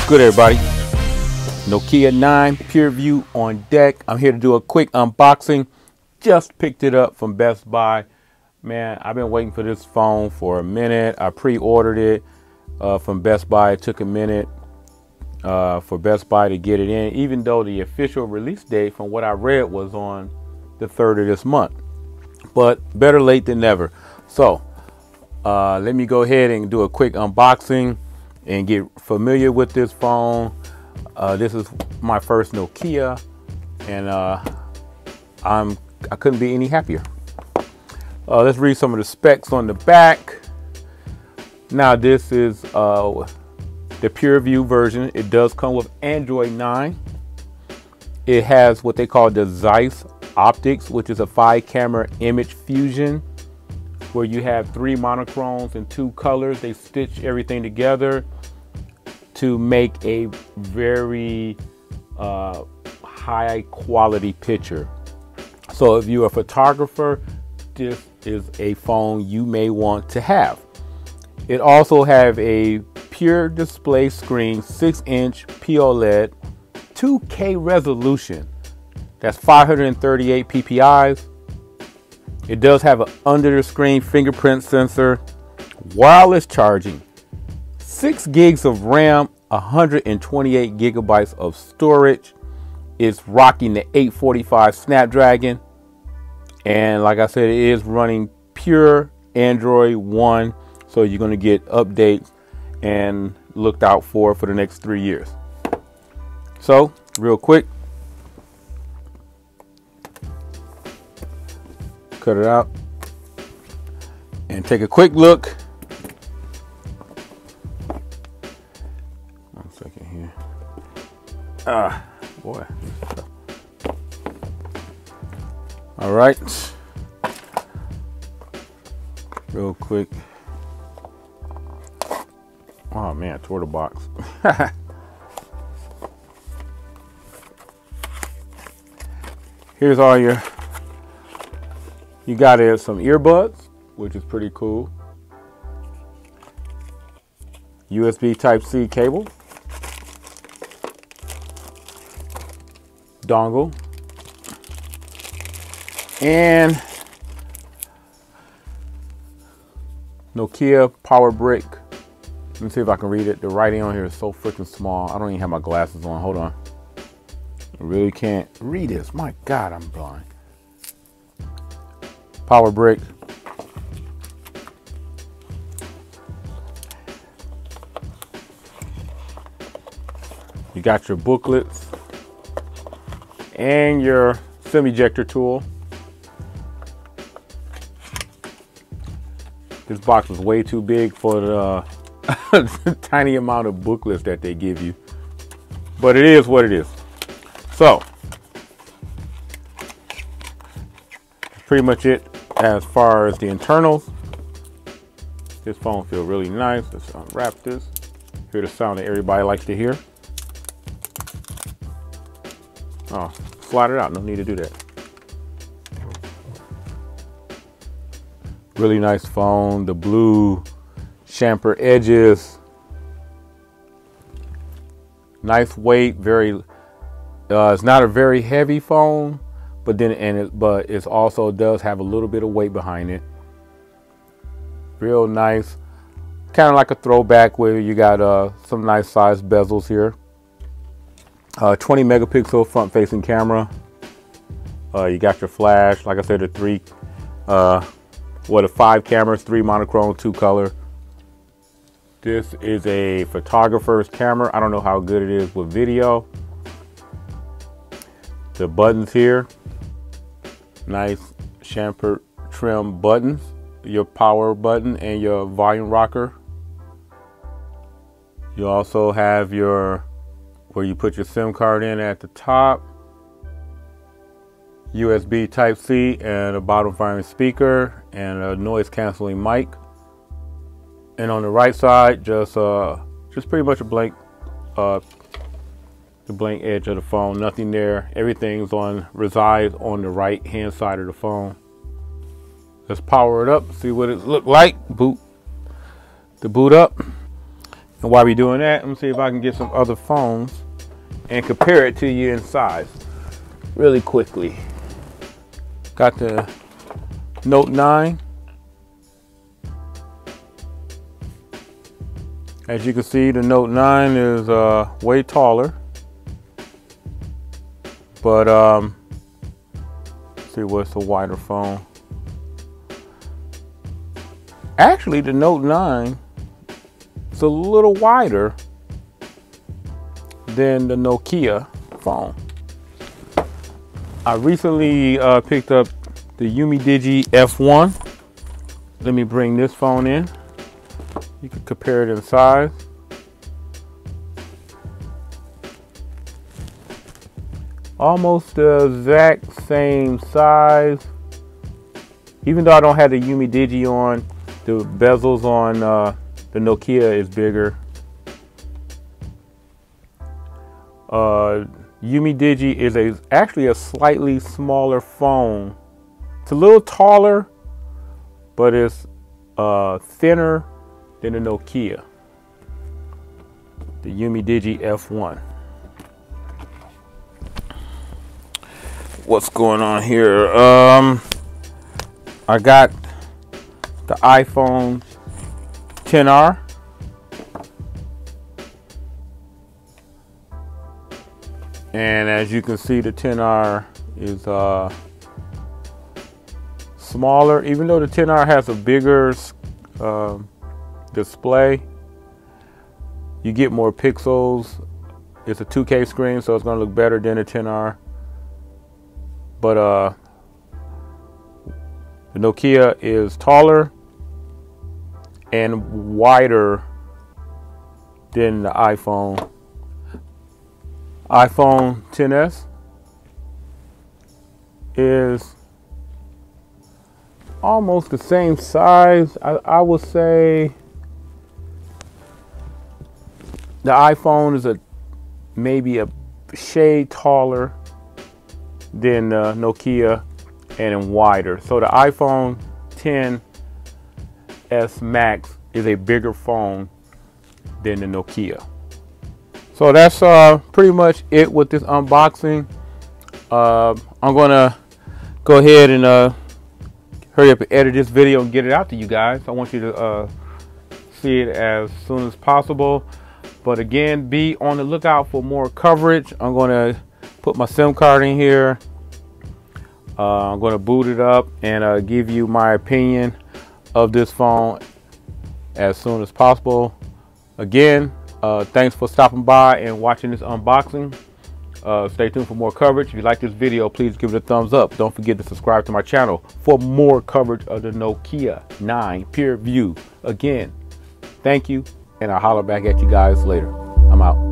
Good, everybody? Nokia 9 PureView on deck. I'm here to do a quick unboxing. Just picked it up from Best Buy. Man, I've been waiting for this phone for a minute. I pre-ordered it from Best Buy. It took a minute for Best Buy to get it in, even though the official release date from what I read was on the 3rd of this month. But better late than never. So let me go ahead and do a quick unboxing and get familiar with this phone. This is my first Nokia, and I couldn't be any happier. Let's read some of the specs on the back. Now this is the PureView version. It does come with Android 9. It has what they call the ZEISS optics, which is a 5-camera image fusion, where you have 3 monochromes and 2 colors. They stitch everything together to make a very high quality picture. So if you're a photographer, this is a phone you may want to have. It also have a pure display screen, 6-inch POLED, 2K resolution. That's 538 PPIs. It does have an under the screen fingerprint sensor, wireless charging, 6 gigs of RAM, 128 gigabytes of storage. It's rocking the 845 Snapdragon. And like I said, it is running pure Android 1. So you're going to get updates and looked out for the next 3 years. So real quick, cut it out and take a quick look. One second here. Boy. All right. Real quick. Oh man, I tore the box. Here's all you got is some earbuds, which is pretty cool. USB Type-C cable. Dongle. And Nokia power brick. Let me see if I can read it. The writing on here is so freaking small. I don't even have my glasses on. Hold on. I really can't read this. My God, I'm blind. Power brick. You got your booklets and your SIM ejector tool. This box is way too big for the tiny amount of booklets that they give you, but it is what it is. So pretty much it as far as the internals. This phone feels really nice. Let's unwrap this. Hear the sound that everybody likes to hear. Oh, slide it out. No need to do that. Really nice phone. The blue chamfer edges. Nice weight. Very. It's not a very heavy phone, but it also does have a little bit of weight behind it. Real nice. Kind of like a throwback where you got some nice size bezels here. 20 megapixel front facing camera. You got your flash. Like I said, the 5 cameras, 3 monochrome, 2 color. This is a photographer's camera. I don't know how good it is with video. The buttons here, nice chamfer trim buttons. Your power button and your volume rocker. You also have your where you put your SIM card in at the top. USB Type-C and a bottom firing speaker and a noise canceling mic. And on the right side, just pretty much a blank, the blank edge of the phone. Nothing there. Everything's resides on the right hand side of the phone. Let's power it up. See what it look like. Boot up. And while we're doing that, let me see if I can get some other phones and compare it to you in size really quickly. Got the Note 9. As you can see, the Note 9 is way taller. But let's see what's a wider phone. Actually, the Note 9 is a little wider than the Nokia phone. I recently picked up the Umidigi F1. Let me bring this phone in. You can compare it in size. Almost the exact same size. Even though I don't have the Umidigi on, the bezels on the Nokia is bigger. Umidigi is actually a slightly smaller phone. It's a little taller, but it's thinner than the Nokia, the Umidigi F1. What's going on here? I got the iPhone XR. And as you can see, the XR is smaller. Even though the XR has a bigger display, you get more pixels. It's a 2K screen, so it's going to look better than the XR. But the Nokia is taller and wider than the iPhone. iPhone XS is almost the same size. I would say the iPhone is maybe a shade taller than Nokia and wider. So the iPhone XS Max is a bigger phone than the Nokia. So that's pretty much it with this unboxing. I'm gonna go ahead and hurry up and edit this video and get it out to you guys. I want you to see it as soon as possible. But again, be on the lookout for more coverage. I'm gonna put my SIM card in here. I'm gonna boot it up and give you my opinion of this phone as soon as possible. Again, thanks for stopping by and watching this unboxing. Stay tuned for more coverage. If you like this video, please give it a thumbs up. Don't forget to subscribe to my channel for more coverage of the Nokia 9 PureView. Again, thank you, and I'll holler back at you guys later. I'm out.